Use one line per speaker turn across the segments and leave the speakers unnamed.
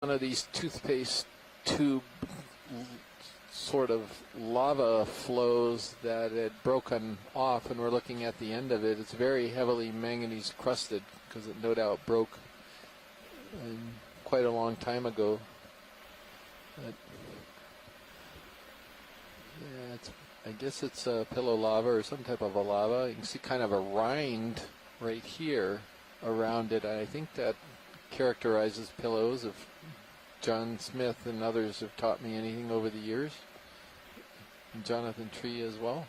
one of these toothpaste tube sort of lava flows that had broken off, and we're looking at the end of it. It's very heavily manganese crusted because it no doubt broke quite a long time ago. But yeah, I guess it's a pillow lava or some type of a lava. You can see kind of a rind right here around it. I think that characterizes pillows. If John Smith and others have taught me anything over the years, and Jonathan Tree as well.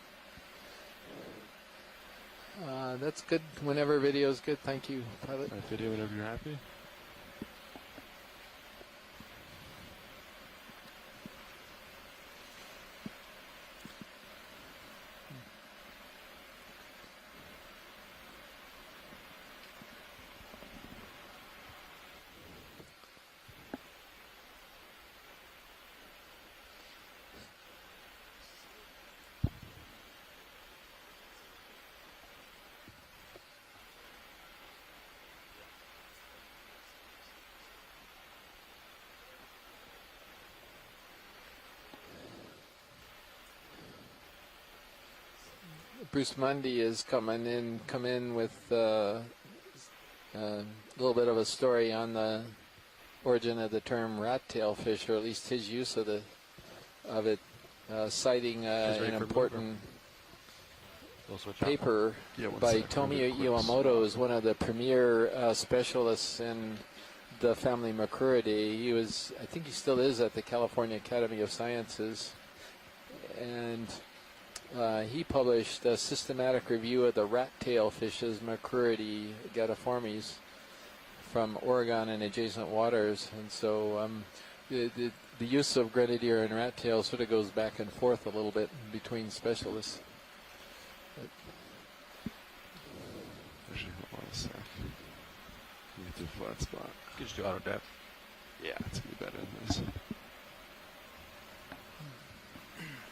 That's good. Whenever video is good. Thank you, pilot.
Video whenever you're happy.
Bruce Mundy is come in with a little bit of a story on the origin of the term rat-tail fish, or at least his use of it, citing an important paper by Tomio Iwamoto, is one of the premier specialists in the family Macrouridae. He was, I think he still is, at the California Academy of Sciences, and he published a systematic review of the rat-tail fishes, Macrouridae gadiformes, from Oregon and adjacent waters. And so the use of grenadier and rat-tail sort of goes back and forth a little bit between specialists.
Actually, hold on a sec. Get to a flat spot.
You just do auto depth.
Yeah, it's going to be better than this.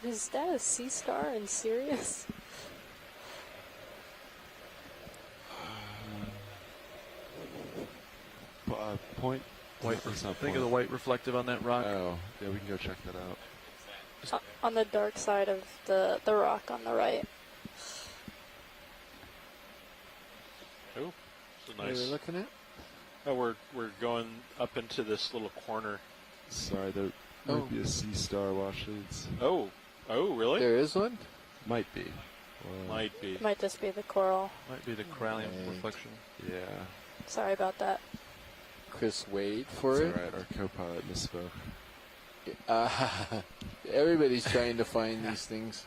Is that a sea star in Sirius?
Point.
White. Think of the white reflective on that rock.
Oh, yeah, we can go check that out.
On the dark side of the rock on the right.
Oh, so
What are
nice.
we looking at?
Oh, we're going up into this little corner.
Sorry, there might be a sea star washes.
Oh, really?
There is one?
Might be.
Might be.
Might just be the coral.
Might be the corallium
Okay.
reflection.
Yeah.
Sorry about that.
Chris, wait for
It's
it.
alright, our co-pilot misspoke.
Everybody's trying to find these things.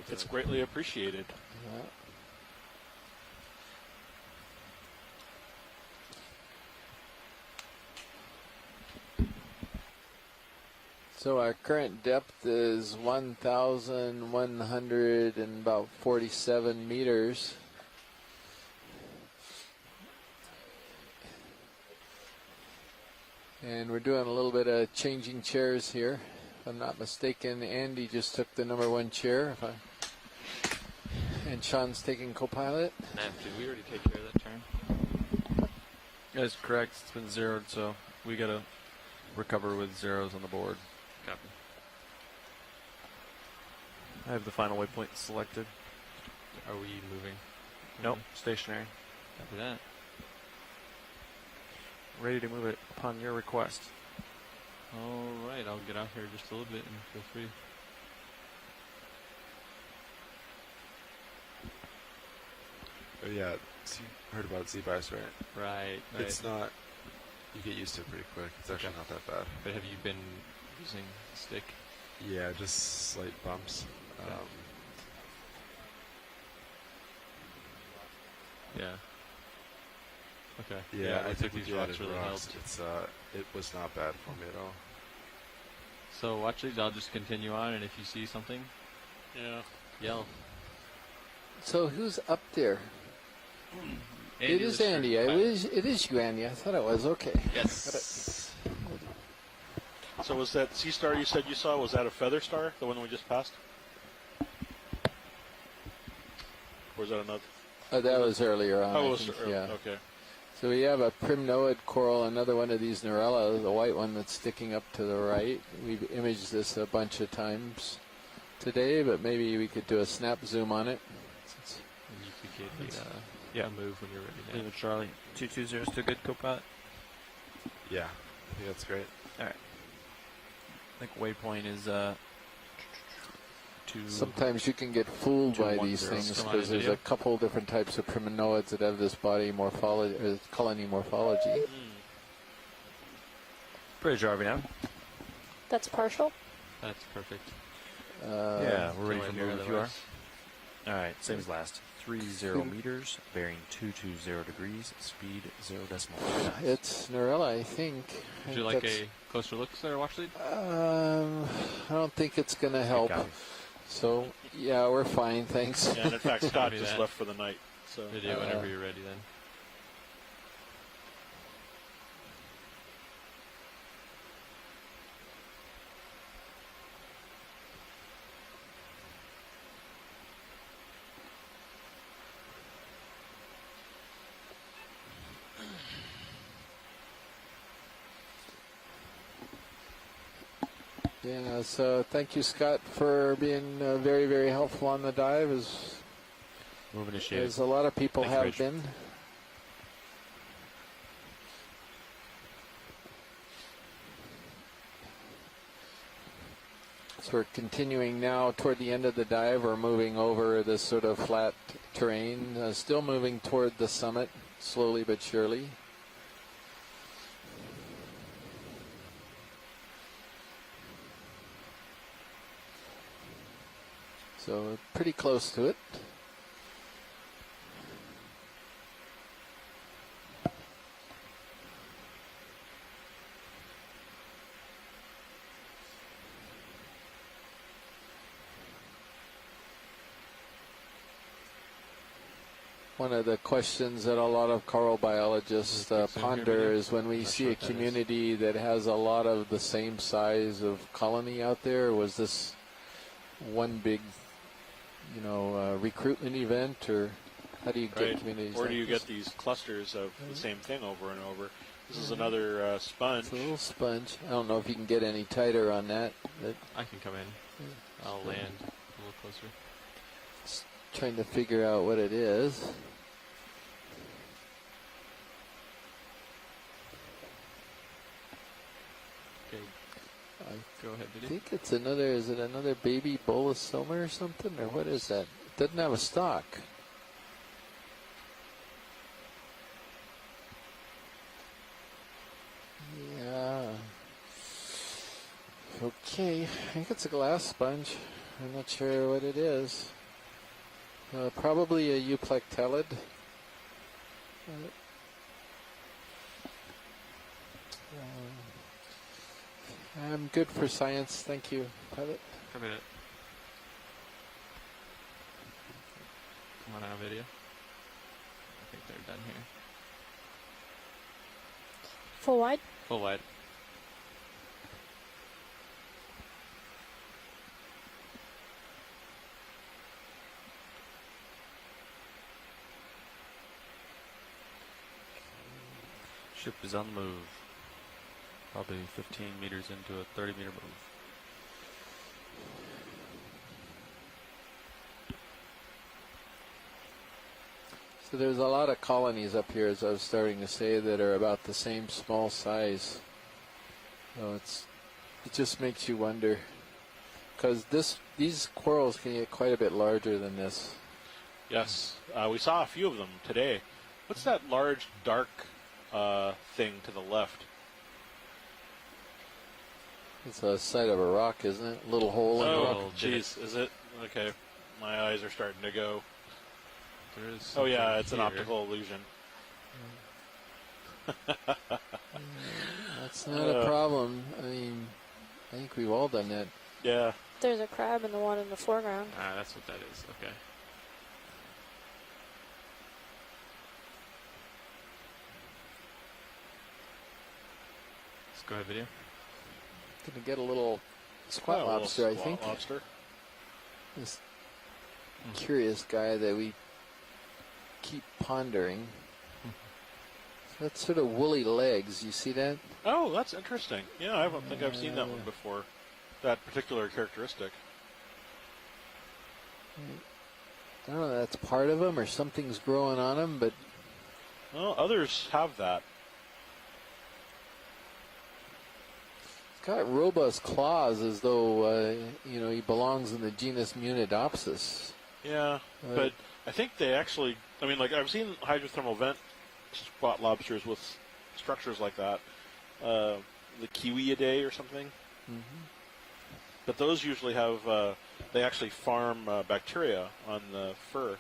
It's greatly appreciated.
Yeah. So our current depth is 1,147 meters. And we're doing a little bit of changing chairs here. If I'm not mistaken, Andy just took the #1 chair. And Sean's taking co-pilot.
Did we already take care of that turn?
That's correct. It's been zeroed, so we got to recover with zeros on the board.
Copy.
I have the final waypoint selected.
Are we moving?
Nope, stationary.
Copy that.
Ready to move it upon your request.
All right, I'll get out here just a little bit and feel free.
Oh yeah, so you heard about Z-Bias, right?
Right.
It's not, you get used to it pretty quick. It's actually not that bad.
But have you been using the stick?
Yeah, just slight bumps.
Okay. Yeah. Okay.
Yeah, I think
these
we
rocks
added
really
rocks.
helped.
It was not bad for me at all.
So watch these. I'll just continue on, and if you see something, yell.
So who's up there?
Andy,
It is
the
Andy.
shrimp
It is you, Andy. I thought it was. Okay.
pilot. Yes.
So was that sea star you said you saw, was that a feather star, the one we just passed?
Or was that another?
That was earlier on.
Oh,
I
it was
think,
early.
yeah.
Okay.
So we have a primnoid coral, another one of these Narella, the white one that's sticking up to the right. We've imaged this a bunch of times today, but maybe we could do a snap zoom on it.
And you could get
Yeah.
a move when you're ready.
Leave
Now.
it, Charlie. 220 is still good, co-pilot?
Yeah, I think that's great.
All right. I think waypoint is two.
Sometimes you can get fooled by these
210.
things
Come on,
because there's
video.
a couple different types of primnoids that have this body morphology, or colony morphology.
Bridge RV now.
That's partial.
That's perfect.
Yeah, we're ready
No
for
idea
move if you are.
otherwise.
All right, same as last. 30 meters, bearing 220 degrees, speed 0 decimal.
It's Narella, I think.
Would you like a closer look there, watch lead?
I don't think it's going to help.
copy.
So, yeah, we're fine, thanks.
Yeah, and in fact, Scott
Copy
just
that.
left for the night. So
Video whenever you're ready then.
Yeah, so thank you, Scott, for being very, very helpful on the dive, as
Move initiated.
a lot of people
Thank you,
have
Rich.
been. So we're continuing now toward the end of the dive. We're moving over this sort of flat terrain, still moving toward the summit, slowly but surely. So pretty close to it. One of the questions that a lot of coral biologists ponder is when we see a community that has a lot of the same size of colony out there, was this one big, recruitment event, or how do you get communities?
Or
like
do you
this?
get these clusters of the same thing over and over? This is another sponge.
It's a little sponge. I don't know if you can get any tighter on that. But
I can come in. I'll land a little closer.
just trying to figure out what it is.
Okay, go ahead,
I
video.
think it's another. Is it another baby bolosoma or something, or what is that? It doesn't have a stalk. Yeah. Okay, I think it's a glass sponge. I'm not sure what it is. Probably a euplectellid. I'm good for science, thank you, pilot.
Come in it. Come on out, video. I think they're done here.
Full wide.
Full wide.
Ship is on the move. Probably 15 meters into a 30-meter move.
So there's a lot of colonies up here, as I was starting to say, that are about the same small size. So it just makes you wonder, because these corals can get quite a bit larger than this.
Yes, we saw a few of them today. What's that large, dark thing to the left?
It's the side of a rock, isn't it? A little hole in the rock.
Oh, jeez, is it? Okay, my eyes are starting to go.
There is.
Oh yeah,
something
it's an
here.
optical illusion.
That's not a problem. I mean, I think we've all done that.
Yeah.
There's a crab in the one in the foreground.
Ah, that's what that is. Okay. Let's go ahead, video.
Gonna get a little squat
Oh, a little
lobster, I
squat
think.
Lobster.
This curious guy that we keep pondering. So that's sort of woolly legs. You see that?
Oh, that's interesting. Yeah, I don't think I've seen that one before. That particular characteristic.
I don't know. That's part of them, or something's growing on them, but
Well, others have that.
it's got robust claws, as though he belongs in the genus Munidopsis.
Yeah, but I think they actually, I mean, like, I've seen hydrothermal vent spot lobsters with structures like that. The Kiwiidae or something.
Mm-hmm.
But those usually have, they actually farm bacteria on the fur.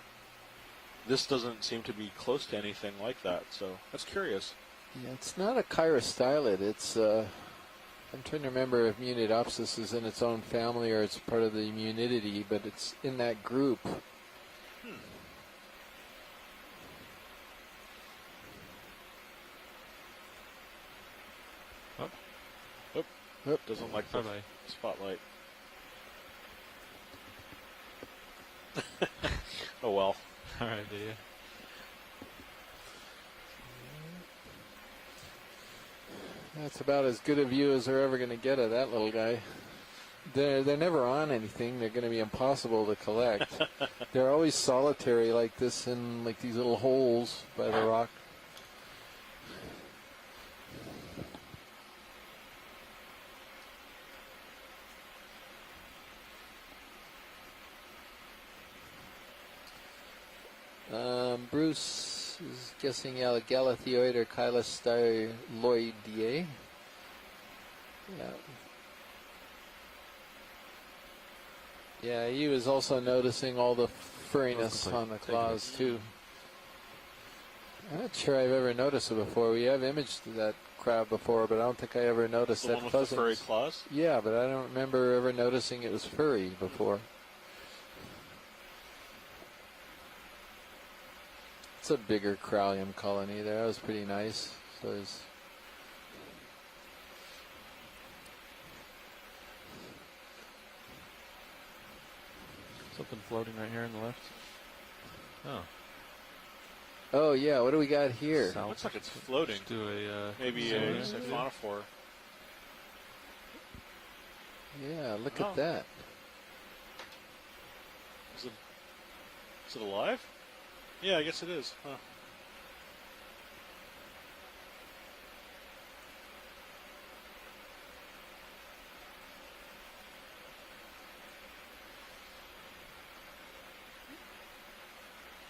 This doesn't seem to be close to anything like that, so that's curious.
Yeah, it's not a chirostylid. It's I'm trying to remember if Munidopsis is in its own family or it's part of the Munididae, but it's in that group.
Oop, doesn't like the
Bye-bye.
spotlight. Oh well.
All right, video.
That's about as good a view as they're ever going to get of that little guy. They're never on anything. They're going to be impossible to collect. They're always solitary like this in like these little holes by the rock. Bruce is guessing Galathioid or Chylostyloideae. Yeah. Yeah, he was also noticing all the furriness on the claws too. I'm not sure I've ever noticed it before. We have imaged that crab before, but I don't think I ever noticed
The
that
one with the
pheasant.
furry claws?
Yeah, but I don't remember ever noticing it was furry before. It's a bigger Cralium colony there. That was pretty nice. So there's
Something floating right here on the left.
Oh,
oh yeah, what do we got here?
South.
Looks like it's floating.
let's do a
Maybe
zoom
a
in.
siphonophore.
Yeah, look
Oh.
at that.
Is it alive? Yeah, I guess it is. Huh.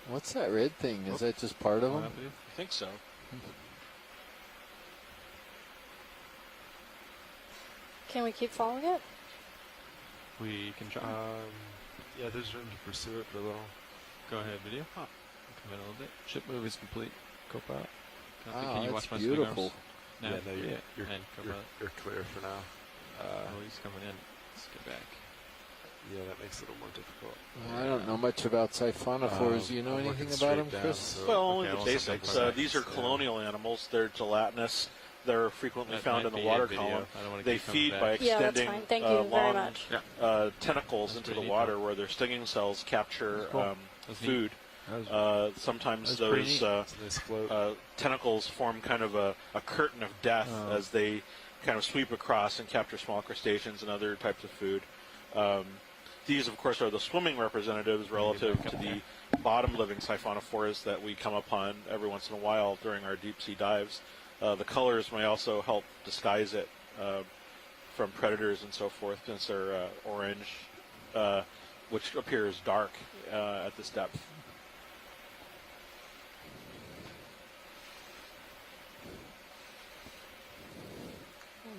What's that red thing? Is that just part of
Going
them?
up with you?
I think so.
Can we keep following it?
We can try.
Yeah, there's room to pursue it for a little.
Go ahead, video.
Huh.
Come in a little bit.
Ship move is complete. Copilot.
Can
Wow,
you
that's
watch my
beautiful.
No.
Yeah, no,
Yeah.
you're,
And
you're, you're clear for now.
oh, he's coming in. Let's get back.
Yeah, that makes it a little more difficult.
I don't know much about siphonophores. Do you know
I'm
anything
looking
about them,
straight
Chris?
down, so-
Well, only
Okay,
the
well,
basics.
something
These are
like that.
colonial animals. They're gelatinous. They're frequently
That
found
might
in the
be
water
a video.
column.
I don't want to
They
keep coming
feed
back.
by
Yeah, that's
extending
fine. Thank you very
long
much.
tentacles
That's
into the
pretty
water
neat.
where their stinging cells capture
That's cool.
That's neat.
food.
That was,
Sometimes
That's pretty
those
neat.
It's a nice float.
tentacles form kind of a curtain of death
Oh.
as they kind of sweep across and capture small crustaceans and other types of food. These, of course, are the swimming representatives relative to the bottom-living siphonophores that we come upon every once in a while during our deep-sea dives. The colors may also help disguise it from predators and so forth, since they're orange, which appears dark at this depth.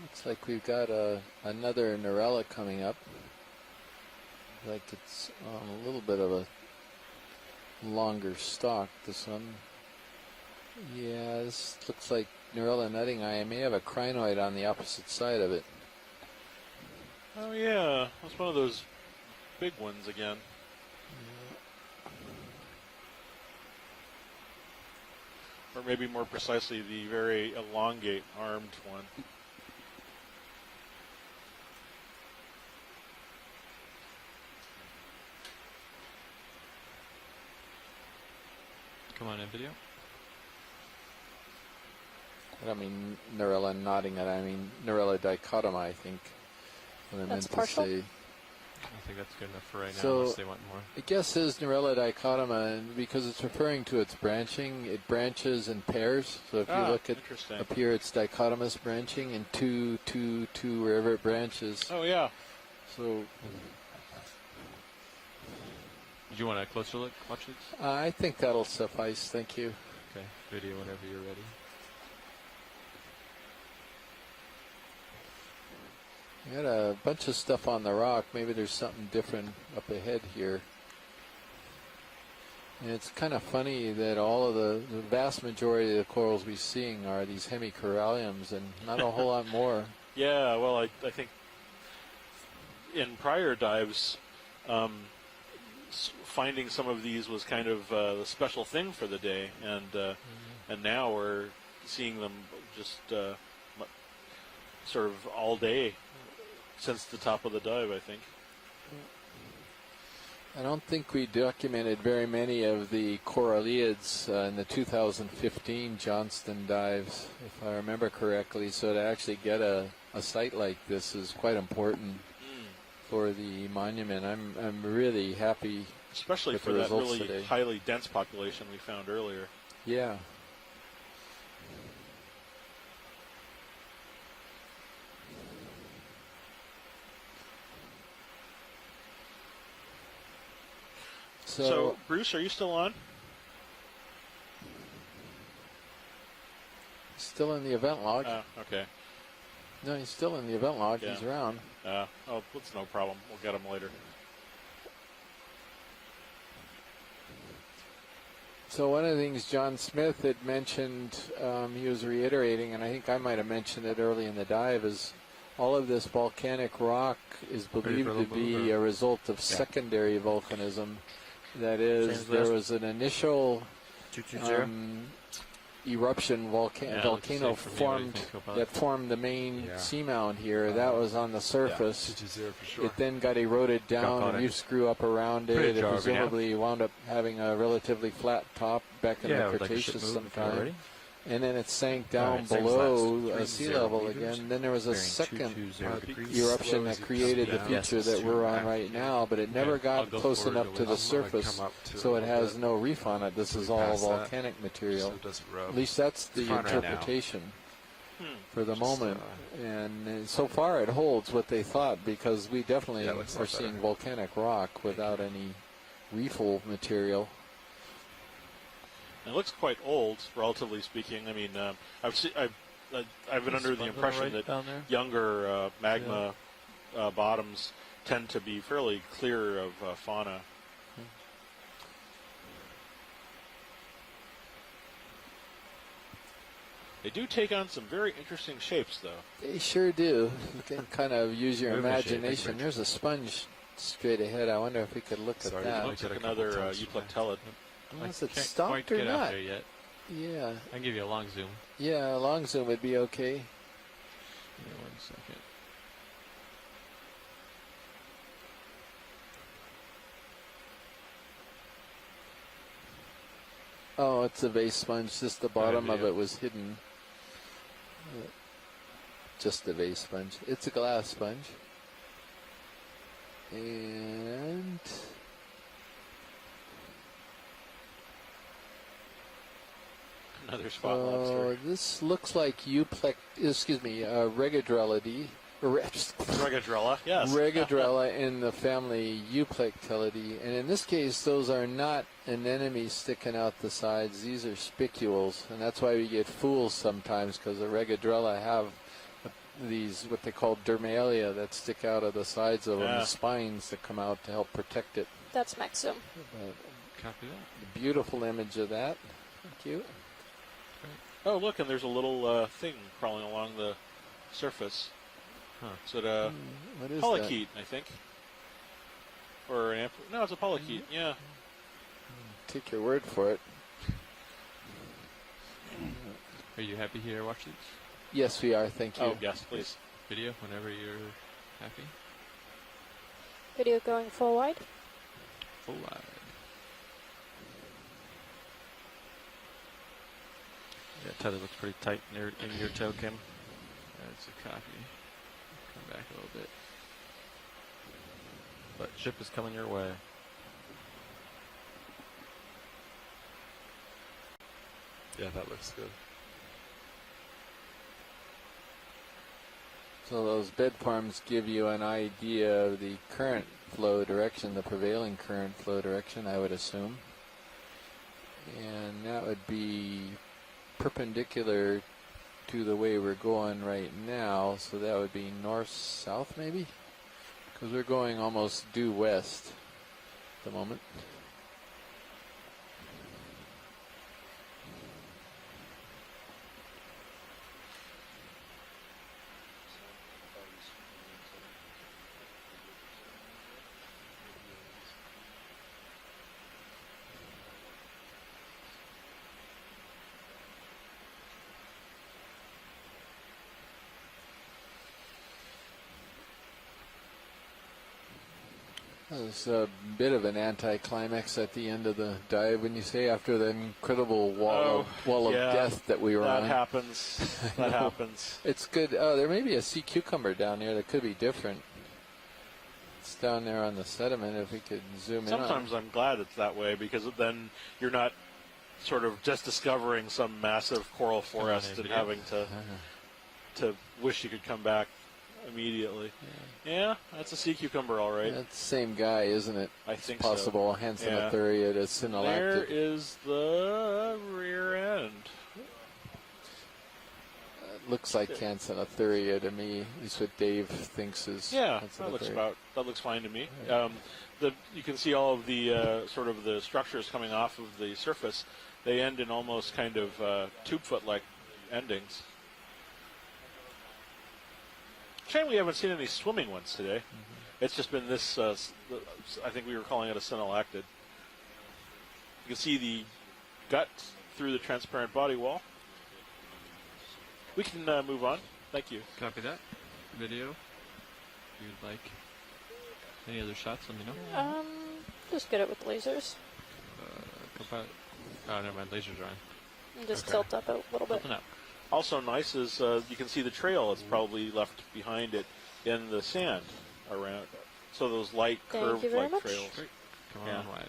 Looks like we've got another Narella coming up. Like it's on a little bit of a longer stalk, this one. Yeah, this looks like Narella nutting eye. I may have a crinoid on the opposite side of it.
Oh yeah, that's one of those big ones again. Or maybe more precisely, the very elongate armed one.
Come on in, video.
I don't mean Narella nodding at. I mean Narella dichotoma. I think. What I
That's
meant
partial?
to say.
I think that's good enough for right now,
So-
unless they want more.
I guess is Narella dichotoma, and because it's referring to its branching, it branches in pairs. So if you look at
interesting.
up here, it's dichotomous branching in two, wherever it branches.
Oh yeah.
So
Did you want a closer look? Watch these.
I think that'll suffice. Thank you.
Okay, video whenever you're ready.
We got a bunch of stuff on the rock. Maybe there's something different up ahead here. And it's kind of funny that all of the vast majority of the corals we're seeing are these hemicoralliums and not a whole lot more.
Yeah, well, I think in prior dives, finding some of these was kind of the special thing for the day, and now we're seeing them just sort of all day since the top of the dive, I think.
I don't think we documented very many of the coralliids in the 2015 Johnston dives, if I remember correctly. So to actually get a site like this is quite important for the monument. I'm really happy,
Especially
with
for
the
that
results
really
today.
highly dense population we found earlier.
yeah.
So, Bruce, are you still on?
Still in the event log.
Okay.
No, he's still in the event log.
Yeah.
He's around.
Oh, it's no problem. We'll get him later.
So one of the things John Smith had mentioned, he was reiterating, and I think I might have mentioned it early in the dive, is all of this volcanic rock is believed to be a result of secondary volcanism. That is, there was an initial
220.
eruption volcano formed that formed the main seamount here. That was on the surface.
220 for sure.
It then got eroded down, and you screw up around it. It presumably wound up having a relatively flat top back in the Cretaceous sometime. And then it sank down below sea level again. Then there was a second eruption that created the feature that we're on right now, but it never got close enough to the surface, so it has no reef on it. This is all volcanic material. At least that's the interpretation for the moment. And so far it holds what they thought, because we definitely are seeing volcanic rock without any reefal material.
It looks quite old, relatively speaking. I mean, I've been under the impression that younger magma bottoms tend to be fairly clear of fauna. They do take on some very interesting shapes, though.
They sure do. You can kind of use your imagination. There's a sponge straight ahead. I wonder if we could look at that.
Looks like another euplectellid.
Unless it
Can't
stopped
quite
or
get out
not.
there yet.
Yeah.
I can give you a long zoom.
Yeah, a long zoom would be okay.
Give me 1 second.
Oh, it's a vase sponge. Just the bottom of it was hidden. Just the vase sponge. It's a glass sponge. And
Another spot lobster.
this looks like Regadrellidae.
Regadrella, yes.
Regadrella in the family Euplectellidae, and in this case those are not anemones sticking out the sides, these are spicules, and that's why we get fools sometimes, because the Regadrella have these what they call dermalia that stick out of the sides of them, the spines that come out to help protect it.
That's Maxim.
Copy that.
A beautiful image of that. Thank you.
Oh, look, and there's a little thing crawling along the surface.
Huh.
Is it a
What is
polychaete, I think? Or an no, it's a polychaete, yeah.
that? Take your word for it.
Are you happy here? Watch these.
Yes, we are. Thank you.
Oh, yes, please.
Video whenever you're happy.
Video going full wide.
Full wide.
Yeah, tether looks pretty tight in your toe, Kim.
That's a copy. Come back a little bit.
But ship is coming your way.
Yeah, that looks good.
So those bed forms give you an idea of the current flow direction, the prevailing current flow direction, I would assume. And that would be perpendicular to the way we're going right now, so that would be north-south maybe? Because we're going almost due west at the moment. It was a bit of an anticlimax at the end of the dive, when you say, after the incredible wall of death that we were on.
That happens. That happens.
It's good. Oh, there may be a sea cucumber down there that could be different. It's down there on the sediment. If we could zoom in on it.
Sometimes I'm glad it's that way, because then you're not sort of just discovering some massive coral forest and having to wish you could come back immediately. Yeah, that's a sea cucumber, all right.
That's the same guy, isn't it?
I think
possible.
so.
Hansenothuria to synallactid.
There is the rear end.
Looks like Hansenothuria to me. At least what Dave thinks is.
Yeah, that looks fine to me. You can see all of the sort of the structures coming off of the surface. They end in almost kind of tube foot-like endings. Shame we haven't seen any swimming ones today. Mm-hmm. It's just been this, I think we were calling it a synallactid. You can see the gut through the transparent body wall. We can move on. Thank you.
Copy that. Video. If you'd like any other shots, let me know.
Just get it with lasers.
Oh, never mind. Lasers are on.
And just tilt up a little bit.
Tilting up.
Also nice is you can see the trail it's probably left behind it in the sand around. So those light curved-like trails.
Great. Come on wide.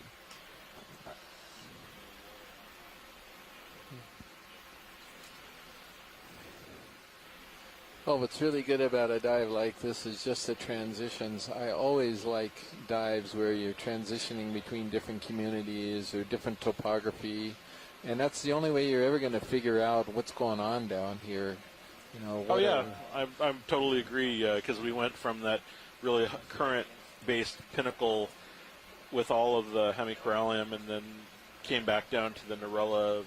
Well, what's really good about a dive like this is just the transitions. I always like dives where you're transitioning between different communities or different topography. And that's the only way you're ever going to figure out what's going on down here. You know.
Oh yeah, I'm totally agree, because we went from that really current-based pinnacle with all of the hemicorallium, and then came back down to the Narella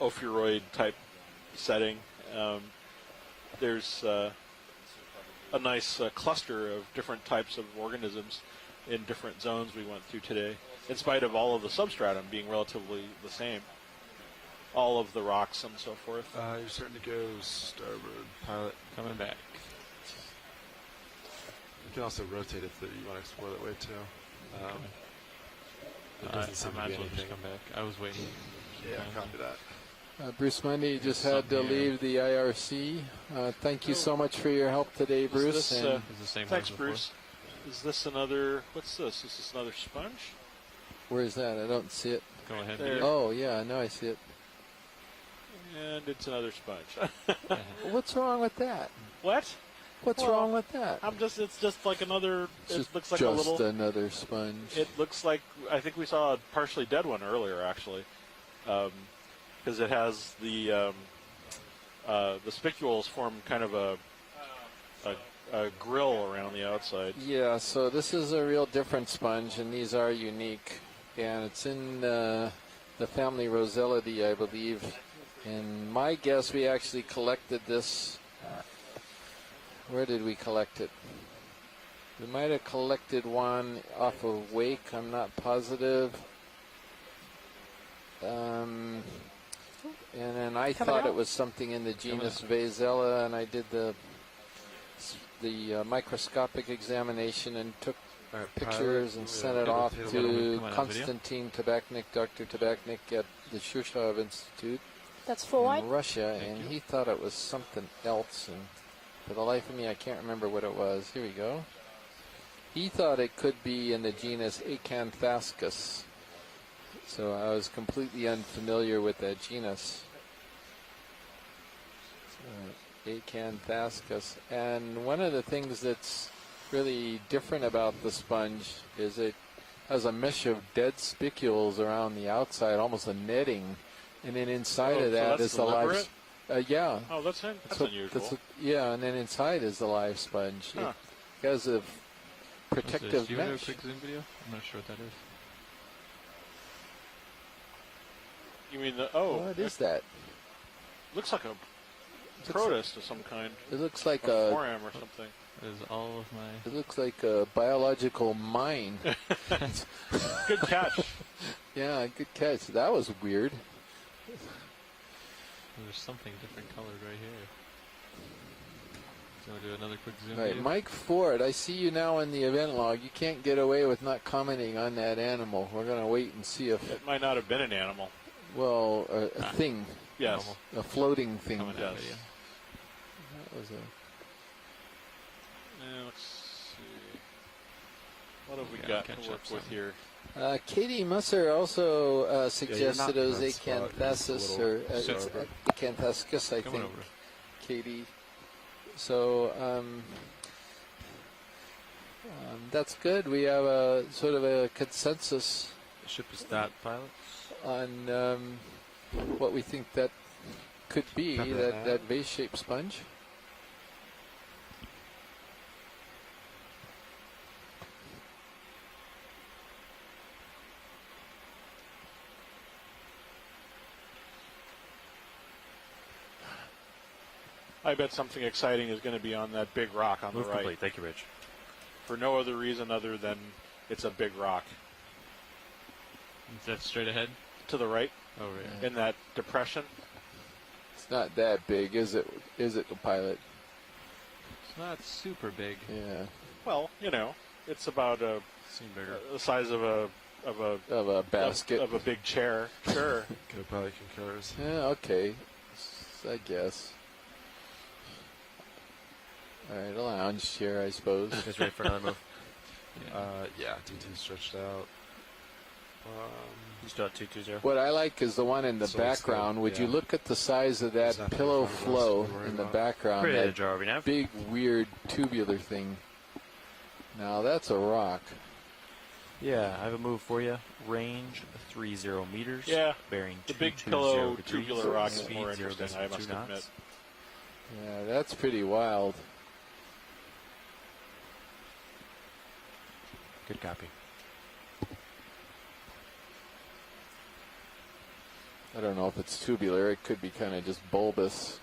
ophiuroid type setting. There's a nice cluster of different types of organisms in different zones we went through today, in spite of all of the substratum being relatively the same. All of the rocks and so forth.
You're starting to go starboard. Pilot
Coming back.
You can also rotate if you want to explore that way too. There doesn't seem to
I might
be
as well just
anything.
come back. I was waiting.
Yeah, copy that.
Bruce Mundy just had to
something here.
leave the IRC. Thank you so much for your help today, Bruce.
This,
and
It's the same
thanks,
as before.
Bruce. Is this another? What's this? Is this another sponge?
where is that? I don't see it.
Go ahead.
There.
Oh, yeah, now I see it.
And it's another sponge.
What's wrong with that?
What?
What's
Well,
wrong with that?
It's just like another.
It's
It looks like
just
a little.
another sponge.
It looks like, I think we saw a partially dead one earlier, actually, because it has the spicules form kind of a grill around the outside.
Yeah, so this is a real different sponge, and these are unique. And it's in the family Rosellidae, I believe. And my guess, we actually collected this. Where did we collect it? We might have collected one off of Wake. I'm not positive. And then I thought it was something in the genus Vasella, and I did the microscopic examination and took pictures and sent it off to Konstantin Tabachnik, Dr. Tabachnik at the Shirshov Institute.
That's full wide?
in Russia, and he thought it was something else. And for the life of me, I can't remember what it was. Here we go. He thought it could be in the genus Acanthascus. So I was completely unfamiliar with that genus. Acanthascus. And one of the things that's really different about the sponge is it has a mesh of dead spicules around the outside, almost a netting. And then inside of that is the live. Yeah.
Oh, that's unusual.
Yeah, and then inside is the live sponge.
Huh.
It has a protective
Do you do a
mesh.
quick zoom video? I'm not sure what that is.
You mean the
What is that?
looks like a protist of some kind.
It looks like
A
a.
foram or something.
That is all of my.
It looks like a biological mine.
Good catch.
Yeah, good catch. That was weird.
There's something different colored right here. So we'll do another quick zoom
All right,
video.
Mike Ford, I see you now in the event log. You can't get away with not commenting on that animal. We're going to wait and see if,
It might not have been an animal.
well, a thing,
Yes.
a floating thing.
Coming
Yes.
out video.
That was a,
Let's see. What have we
Gotta
got
catch
to work
up
with
some.
here?
Katie Musser also
not
suggested it was
in that spot.
Acanthasis
It's a
or
little
it's
sharper.
Acanthascus, I
Come
think.
on over.
Katie. So that's good. We have a sort of a consensus
The ship is that pilot.
on what we think that could be,
Copy
that
that.
vase-shaped sponge.
I bet something exciting is going to be on that big rock on
Move
the right.
complete. Thank you, Rich.
For no other reason other than it's a big rock.
Is that straight ahead?
To the right,
Oh, right.
in that depression.
It's not that big, is it? Is it, the pilot?
It's not super big.
Yeah,
Well, it's about
Seem bigger.
the size of a
of a basket.
of a big chair. Sure.
Probably concurs.
Yeah, okay, I guess. All right, a lounge chair, I suppose.
You guys ready for another move?
Yeah.
DT stretched out.
You still at 220.
What I like is the one in the
So it's the-
background. Would you
yeah.
look at the size of that
Is that
pillow
the front of us
flow
we're worried
in the
about?
background?
Create a
That
jar ROV nav.
big, weird, tubular thing. Now that's a rock.
Yeah, I have a move for you. Range 30 meters.
Yeah,
Bearing
the big
220
pillow
degrees.
tubular rock is
Speed
more
0
interesting, I
0.2
must
knots.
admit.
Yeah, that's pretty wild.
Good copy.
I don't know if it's tubular. It could be kind of just bulbous.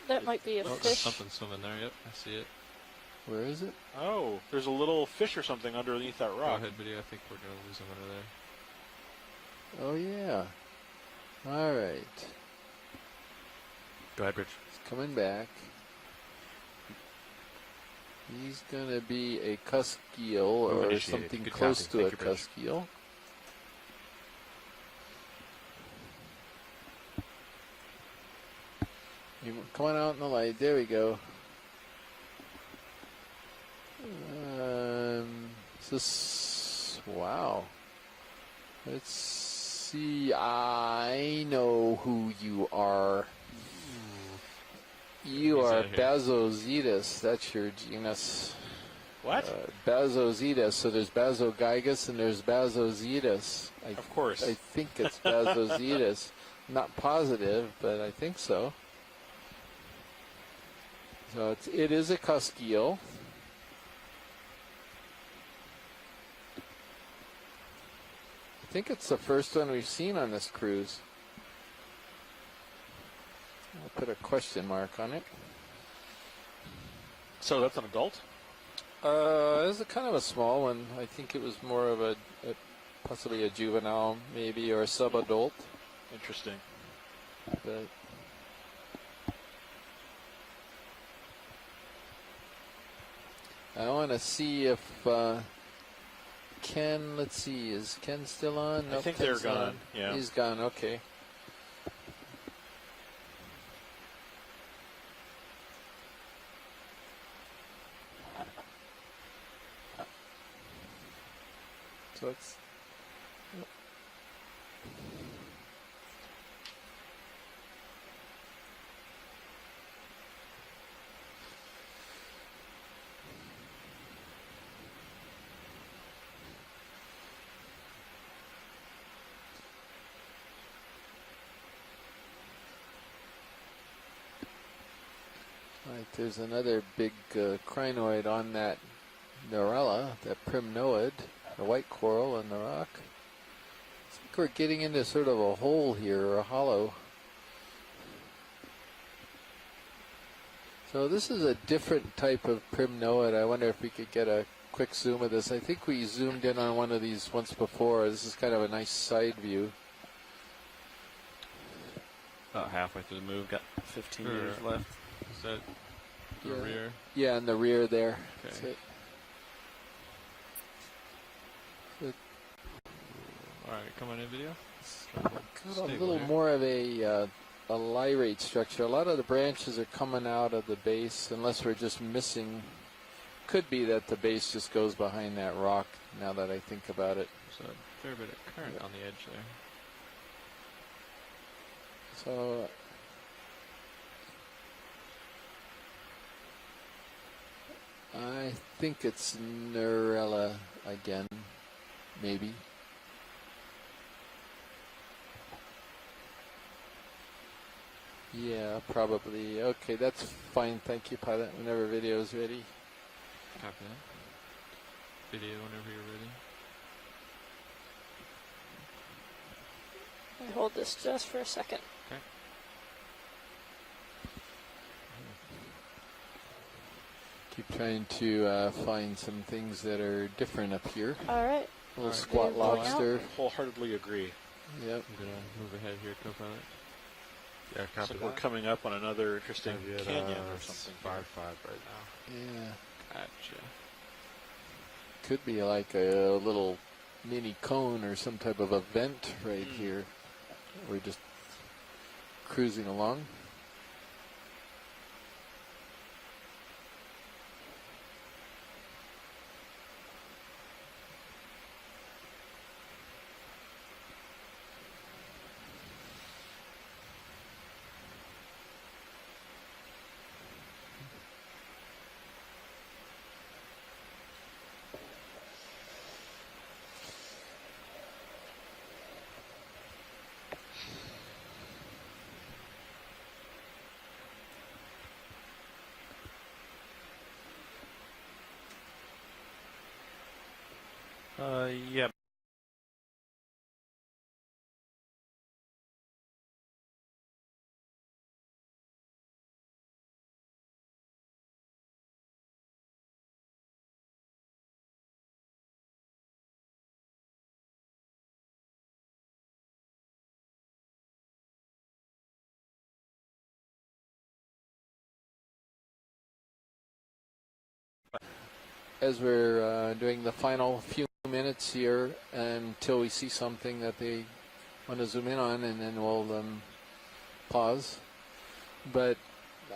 That might be a
Oh, there's
fish.
something swimming there. Yep, I see it.
Where is it?
Oh, there's a little fish or something underneath that
Go
rock.
ahead, video. I think we're going to lose him under there.
Oh, yeah. All right.
Go ahead, Rich.
It's coming back. He's going to be a cusk eel or
initiated.
something
Good
close
copy.
to a
Thank you, Rich.
cusk eel. Come on out in the light. There we go. This, wow. Let's see. I know who you are. You
He's
are
out here.
Basozetus. That's your genus.
What?
Basozetus. So there's Basogigas and there's Basozetus.
Of course.
I think it's Basozetus. Not positive, but I think so. So it is a cusk eel. I think it's the first one we've seen on this cruise. I'll put a question mark on it.
So that's an adult?
It was a kind of a small one. I think it was more of a possibly a juvenile, maybe, or a subadult.
Interesting.
But I want to see if Ken, let's see, is Ken still on?
I
Nope,
think they're
Ken's
gone.
on.
Yeah.
He's gone, okay. So it's right, there's another big crinoid on that Norella, that primnoid, the white coral on the rock. I think we're getting into sort of a hole here, or a hollow. So this is a different type of primnoid. I wonder if we could get a quick zoom of this. I think we zoomed in on one of these once before. This is kind of a nice side view.
About halfway through the move, got
15 years left.
Is that the
Yeah.
rear?
Yeah, in the rear there.
Okay.
That's it.
Alright, come on in video.
Got a
Stable
little
here.
more of a lyrate structure. A lot of the branches are coming out of the base, unless we're just missing. Could be that the base just goes behind that rock, now that I think about it.
There's a fair bit of current on the edge there.
So I think it's Norella again, maybe. Yeah, probably. Okay, that's fine. Thank you, pilot. Whenever video is ready.
Copy that. Video whenever you're ready.
I hold this just for a second.
Okay.
Keep trying to find some things that are different up here.
All right.
A little
Alright.
squat
Video going
lobster.
Wholeheartedly agree.
Yep.
I'm gonna move ahead here, co-pilot.
Yeah,
Looks
copy
like
that.
we're coming up on another interesting
Maybe at,
canyon or something.
5-5 right now.
Yeah.
Gotcha.
Could be like a little mini cone or some type of a vent right here. We're just cruising along.
Yeah.
As we're doing the final few minutes here until we see something that they want to zoom in on, and then we'll pause. But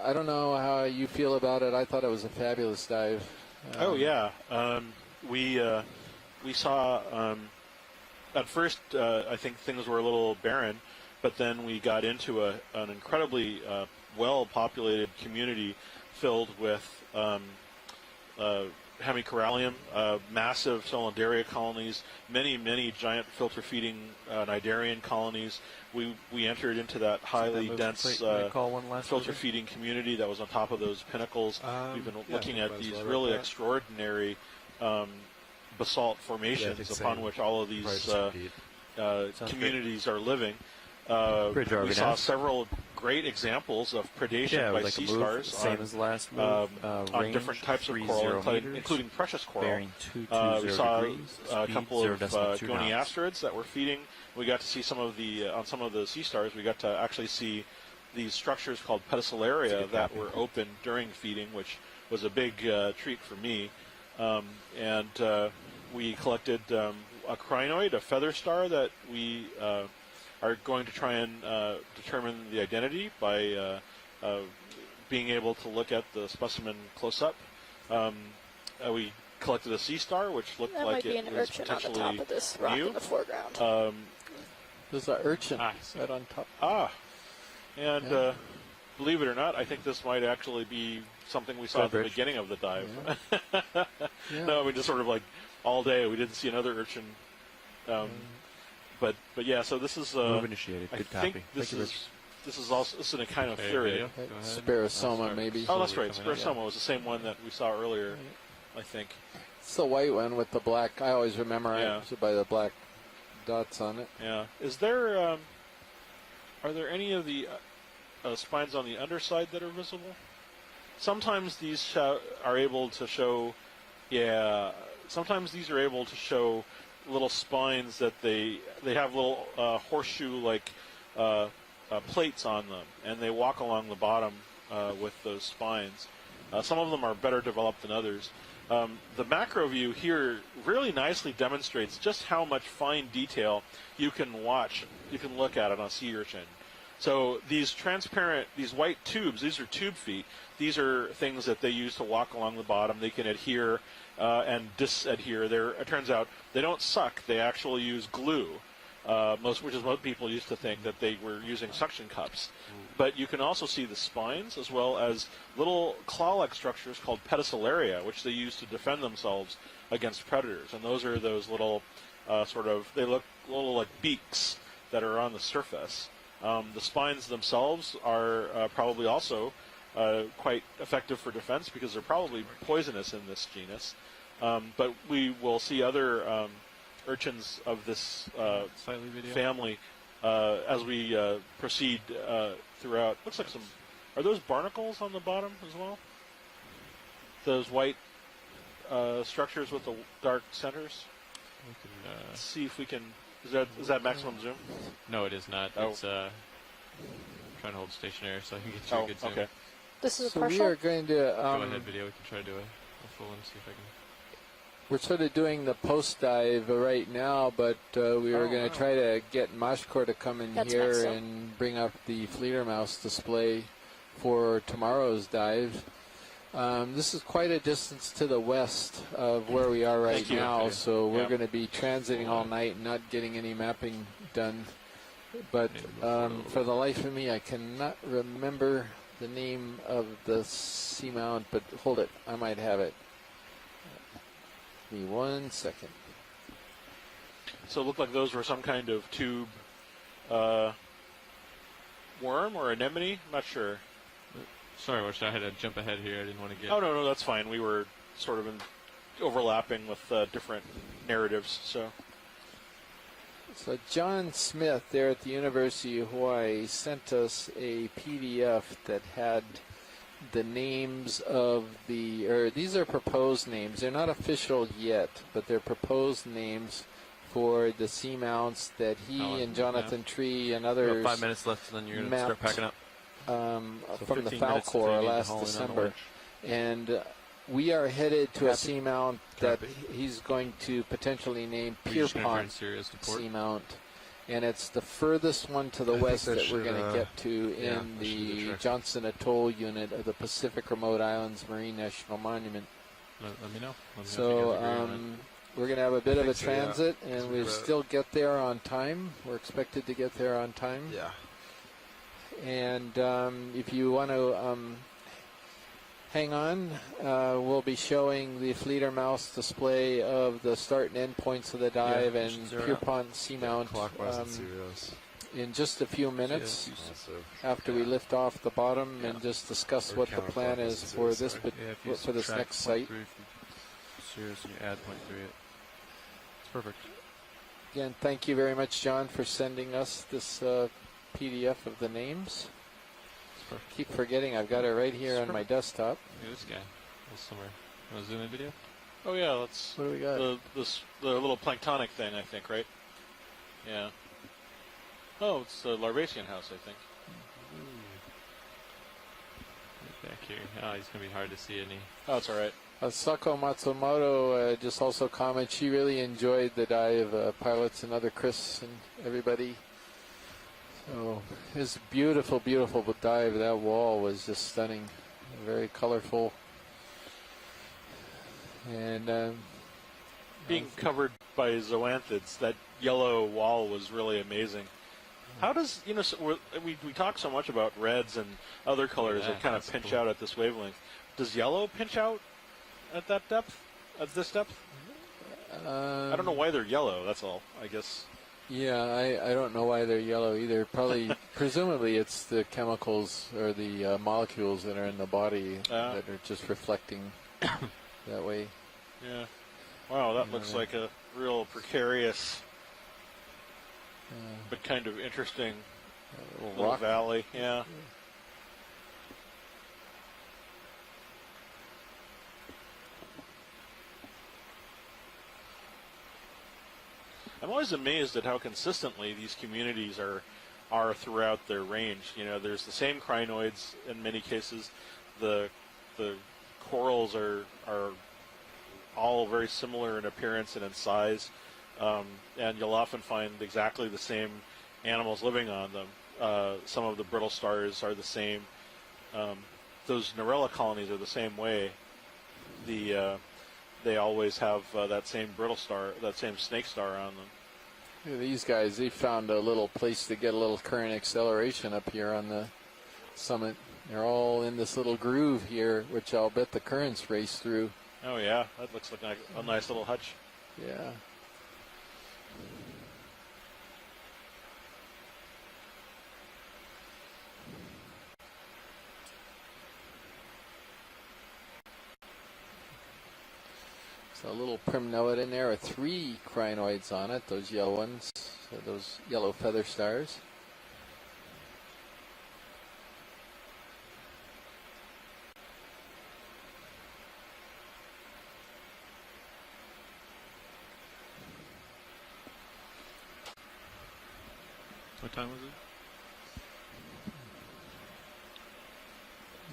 I don't know how you feel about it. I thought it was a fabulous dive.
Oh yeah, we saw at first I think things were a little barren, but then we got into an incredibly well-populated community filled with hemicorallium, massive cylindria colonies, many giant filter-feeding cnidarian colonies. We entered into that highly dense
call one last
filter-feeding community that was on top of those pinnacles. We've been
yeah,
looking
might
at
as
these
well
really
wrap that.
extraordinary basalt formations
think
upon
same.
which all of these communities are living.
Bridge RV
We saw
now.
several great examples of predation
Yeah, it
by
was like
sea
a move,
stars
same
on,
as last move.
on
range,
different types of
30
coral,
meters,
including precious coral.
bearing 220
We saw
degrees.
a
speed
couple of
0.2 knots.
goniastrids that were feeding. We got to see some of the on some of the sea stars. We got to actually see these structures called pedicelaria that were open during feeding, which was a big treat for me. we collected a crinoid, a feather star that we are going to try and determine the identity by being able to look at the specimen close up. We collected a sea star, which looked
That
like
might be
it
an
was
urchin on the top
potentially
of this rock
new.
in the foreground.
There's an urchin
Ah, I see.
right on top.
And
Yeah.
believe it or not, I think this might actually be something we saw at the
Redbridge.
beginning of the dive.
Yeah.
No, we just sort of like all day we didn't see another urchin. But yeah, so this is
Move initiated.
I
Good
think
copy.
this
Thank you,
is this is also this is a kind of
Okay,
theory.
video. Go ahead.
Sparosoma,
sorry.
maybe.
Oh, that's
Slowly
right.
coming out,
Sparosoma was the same one that we saw earlier, I think.
It's the white one with the black. I always remember
Yeah.
it by the black dots on it.
Yeah. Is there are there any of the spines on the underside that are visible? Sometimes these are able to show. Yeah. Sometimes these are able to show little spines that they have little horseshoe-like plates on them, and they walk along the bottom with those spines. Some of them are better developed than others. The macro view here really nicely demonstrates just how much fine detail you can look at on a sea urchin. So these transparent, these white tubes, these are tube feet. These are things that they use to walk along the bottom. They can adhere and disadhere. It turns out they don't suck. They actually use glue, which is what people used to think that they were using suction cups. But you can also see the spines as well as little claw-like structures called pedicelaria, which they use to defend themselves against predators. And those are those little they look little like beaks that are on the surface. The spines themselves are probably also quite effective for defense because they're probably poisonous in this genus. But we will see other urchins of this
Slightly video.
family as we proceed throughout. Looks like are those barnacles on the bottom as well? Those white structures with the dark centers?
We can,
Let's see if we can. Is that maximum zoom?
no, it is not.
Oh.
It's trying to hold stationary so I can get you a good zoom.
okay.
This is a
So we
partial.
are going to.
Go ahead, video. We can try to do a full one. See if I can.
We're sort of doing the post dive right now, but we were
Oh,
going
wow.
to try to get Mashkor to come in
That's
here
next, so.
and bring up the Fleeter Mouse display for tomorrow's dive. This is quite a distance to the west of where we are right
Thank you.
now, so we're
Yeah.
going to be transiting all night and not getting any mapping done. But for the life of me, I cannot remember the name of the seamount, but hold it, I might have it. Give me 1 second.
So it looked like those were some kind of tube worm or anemone. I'm not sure.
Sorry, I had to jump ahead here. I didn't want to get.
Oh no, that's fine. We were sort of overlapping with different narratives. So
John Smith there at the University of Hawaii sent us a PDF that had the names of these are proposed names. They're not official yet, but they're proposed names for the seamounts that he and Jonathan Tree and
About
others
5 minutes left, and then you're going to start
mapped.
packing up. So
From the
15 minutes until you
Falcor
need to
last
haul in on the
December.
winch.
And we are headed to a
Copy.
seamount that
Copy.
he's going to potentially name
We're just gonna turn
Pierpont
Sirius to port.
Seamount. And it's the furthest one to the
I think
west
that
that we're
should,
going to get to
yeah,
in
that should be the
the
trick.
Johnston Atoll unit of the Pacific Remote Islands Marine National Monument.
Let me know. Let me know if you
So
guys agree on that.
we're going to have a bit of a
think so, yeah.
transit, and
That's
we'll
about-
still get there on time. We're expected to get there on time.
Yeah.
And if you want to hang on, we'll be showing the Fleeter Mouse display of the start and end points of the dive and
zero out.
Pierpont Seamount
Clockwise and serious.
in just a few minutes
Also,
after we lift off the bottom and just discuss
Or
what the plan
counterclockwise
is
and
for
zero,
this
sorry.
Yeah, if you
for this
subtract
next site.
0.3 from Sirius and you add 0.3, it's perfect.
Again, thank you very much, John, for sending us this PDF of the names. Keep forgetting I've got it right here on my desktop.
Look at this guy. That's somewhere. Want to zoom in video?
oh yeah, that's
What do we got?
the little planktonic thing, I think, right? Yeah. Oh, it's the Larvacean house, I think.
Right back here. Oh, he's gonna be hard to see any.
Oh, it's all right.
Sako Matsumoto just also comments she really enjoyed the dive, pilots and other Chris and everybody. So it was a beautiful, beautiful dive. That wall was just stunning, very colorful. And
being covered by zoanthids, that yellow wall was really amazing. How does, we talk so much about reds and other colors that kind of pinch out at this wavelength. Does yellow pinch out at that depth, at this depth? I don't know why they're yellow, that's all, I guess.
Yeah, I don't know why they're yellow either. Probably, presumably it's the chemicals or the molecules that are in the body that are just reflecting that way.
Yeah. Wow, that looks like a real precarious, but kind of interesting little
rock
valley. Yeah. I'm always amazed at how consistently these communities are throughout their range. There's the same crinoids in many cases. The corals are all very similar in appearance and in size, and you'll often find exactly the same animals living on them. Some of the brittle stars are the same. Those Narella colonies are the same way. They always have that same brittle star, that same snake star on them.
Yeah, these guys, they found a little place to get a little current acceleration up here on the summit. They're all in this little groove here, which I'll bet the currents race through.
Oh yeah, that looks like a nice little hutch.
Yeah. So a little primnoid in there with 3 crinoids on it, those yellow ones, so those yellow feather stars.
What time was it?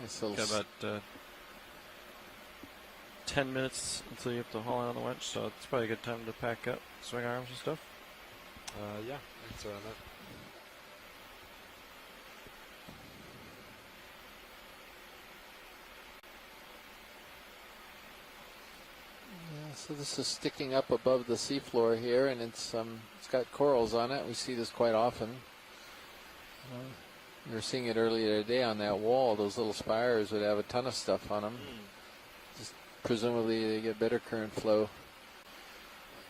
Nice little
Got about 10 minutes until you have to haul out on the winch, so it's probably a good time to pack up swing arms and stuff.
Yeah, I can start on that.
Yeah, so this is sticking up above the seafloor here, and it's got corals on it. We see this quite often. We were seeing it earlier today on that wall. Those little spires would have a ton of stuff on them. Just presumably they get better current flow.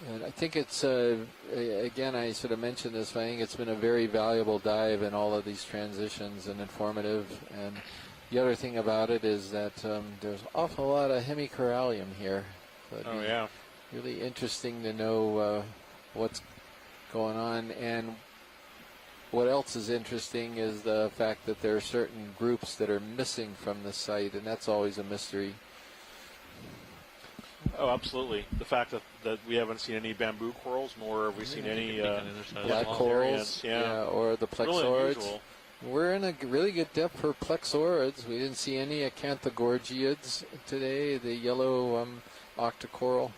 And I think it's, again, I sort of mentioned this, but I think it's been a very valuable dive in all of these transitions and informative. And the other thing about it is that there's an awful lot of hemicorallium here. So it'd be really interesting to know what's going on. And what else is interesting is the fact that there are certain groups that are missing from the site, and that's always a mystery.
Oh, absolutely. The fact that we haven't seen any bamboo corals, nor have we seen any
black corals, or the plexaurids.
Really
We're in a really good depth for plexaurids. We didn't see any acanthogorgiids today, the yellow octocoral.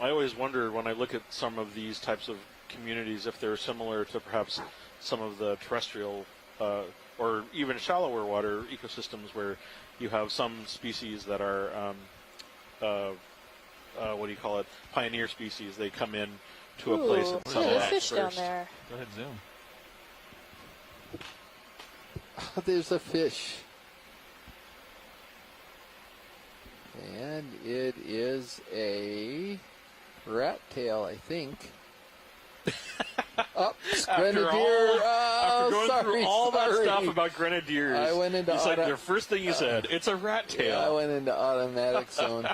I always wonder when I look at some of these types of communities if they're similar to perhaps some of the terrestrial or even shallower water ecosystems where you have some species that are, pioneer species. They come in to a place and
Ooh, there's fish
first.
down there.
Go ahead, zoom.
Oh, there's a fish. And it is a rat tail, I think. Grenadier.
After going through all that
sorry.
stuff about grenadiers,
I went into
it's like the first thing you said, it's a rat tail.
Yeah, I went into automatic zone.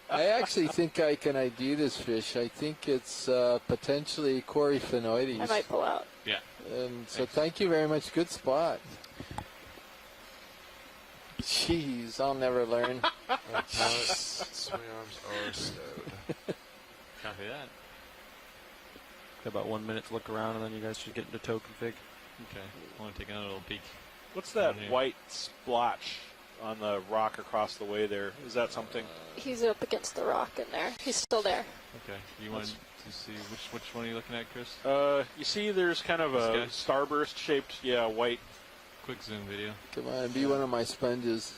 I actually think I can ID this fish. I think it's potentially Coryphaenoides.
I might pull out.
Yeah.
And so thank you very much. Good spot. Jeez, I'll never learn.
Swing arms are stowed.
Copy that.
Got about 1 minute to look around, and then you guys should get into tow config.
Okay. I want to take another little peek.
What's that
Down here.
white splotch on the rock across the way there? Is that something?
He's up against the rock in there. He's still there.
Okay. You want to see which one are you looking at, Chris?
You see there's kind of a
This
starburst shaped, white.
Quick zoom video.
Come on, be one of my sponges.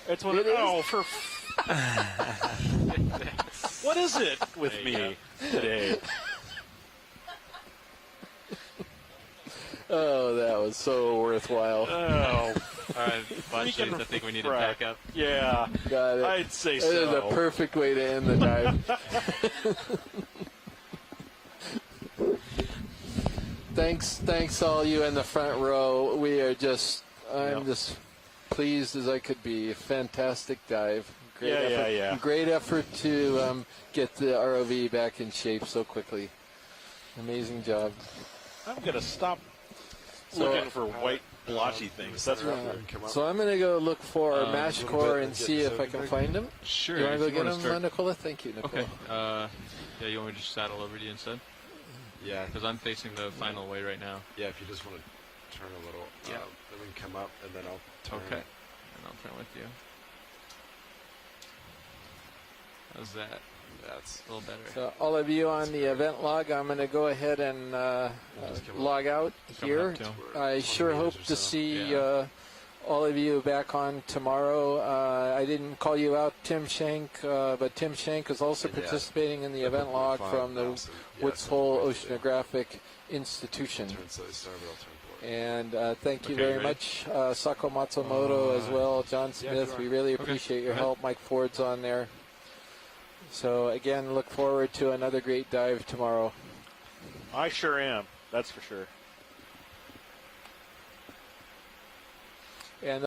It's one
It
of,
is?
oh, for what is it with
There you
me today?
Oh, that was so worthwhile.
Oh,
All right, Bond
Speaking
Shades, I think we need to
crap.
pack up.
yeah,
Got it.
I'd say
That is a
so.
perfect way to end the dive. Thanks all you in the front row. We are just, I'm just pleased as I could be. Fantastic dive. Great effort.
Yeah.
Great effort to get the ROV back in shape so quickly. Amazing job.
I'm gonna stop
So-
looking for white blotchy things. That's
Yeah.
right.
So I'm going to go look for mash
little
core
bit
and
and get
see
this
if I
over
can
there.
find him.
Sure.
You want to
if
go get
wanna
him,
start-
Nicola? Thank you, Nicola.
Okay. Yeah, you want me to just saddle over to you instead?
Yeah.
Because I'm facing the final way right now.
Yeah, if you just want to turn a little,
Yeah.
then we can come up, and then I'll turn.
Okay. And I'll turn with you. How's that? That's a little better.
So all of you on the event log, I'm going to go ahead and
just come
log out
Coming
here.
up too.
I
20
sure
meters
hope
or
to
so.
see
Yeah.
all of you back on tomorrow. I didn't call you out, Tim Shank, but Tim Shank is also
Yeah.
participating in the event log from the Woods Hole Oceanographic Institution.
Turn slightly starboard, I'll turn forward.
And thank you
Okay,
very
ready?
much, Sako Matsumoto as well, John Smith. We really
Okay,
appreciate your
go ahead.
help. Mike Ford's on there. So again, look forward to another great dive tomorrow.
I sure am. That's for sure.
And